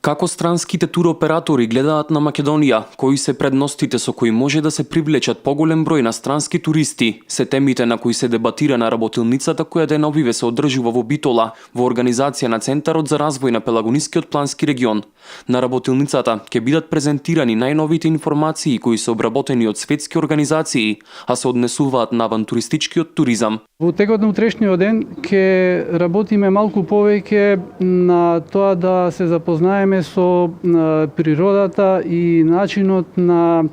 Како странските туроператори гледаат на Македонија, кои се предностите со кои може да се привлечат поголем број на странски туристи, се темите на кои се дебатира на работилницата која деновиве се одржува во Битола, во организација на Центарот за развој на Пелагонискиот плански регион. На работилницата ќе бидат презентирани најновите информации кои се обработени од светски организации, а се однесуваат на авантуристичкиот туризам. Во текот на утрешниот ден ќе работиме малку повеќе на тоа да се запознаеме со природата и начинот на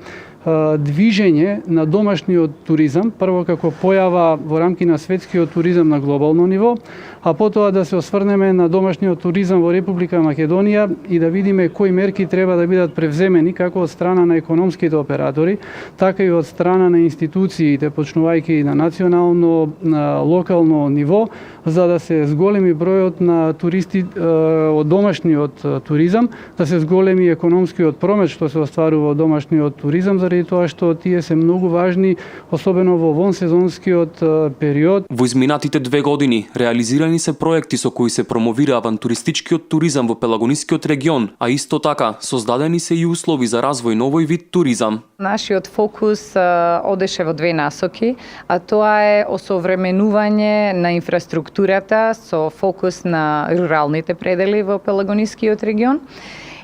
движење на домашниот туризам, прво како појава во рамки на светскиот туризам на глобално ниво, а потоа да се осврнеме на домашниот туризам во Република Македонија и да видиме кои мерки треба да бидат превземени како од страна на економските оператори, така и од страна на институциите, почнувајќи на национално, на локално ниво, за да се зголеми бројот на туристи од домашниот туризам, да се зголеми економскиот промет што се остварува од домашниот туризам, заради тоа што тие се многу важни, особено во вонсезонскиот период. Во изминатите 2 години реализирани се проекти со кои се промовира авантуристичкиот туризам во Пелагонискиот регион, а исто така создадени се и услови за развој новој вид туризам. Нашиот фокус одеше во 2 насоки, а тоа е осовременување на инфраструктурата со фокус на руралните предели во Пелагонискиот регион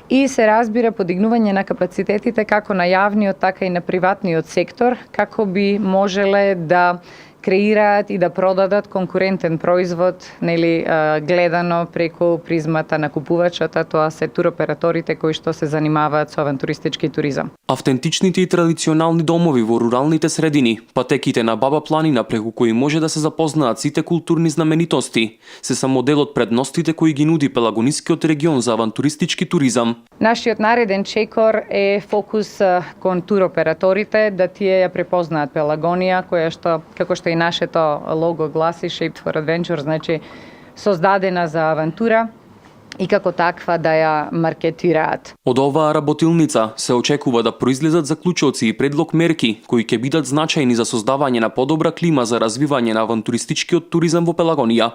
и се разбира подигнување на капацитетите како на јавниот, така и на приватниот сектор, како би можеле да креираат и да продадат конкурентен производ, гледано преку призмата на купувачот, а тоа се туроператорите кои што се занимаваат со авантуристички туризам. Автентичните и традиционални домови во руралните средини, патеките на Баба Планина преку кои може да се запознаат сите културни знаменитости, се само дел од предностите кои ги нуди Пелагонискиот регион за авантуристички туризам. Нашиот нареден чекор е фокус кон туроператорите да тие ја препознаат Пелагонија, која што, како што и нашето лого гласи Shaped for Adventure, значи создадена за авантура и како таква да ја маркетираат. Од оваа работилница се очекува да произлезат заклучоци и предлог мерки кои ќе бидат значајни за создавање на подобра клима за развивање на авантуристичкиот туризам во Пелагонија.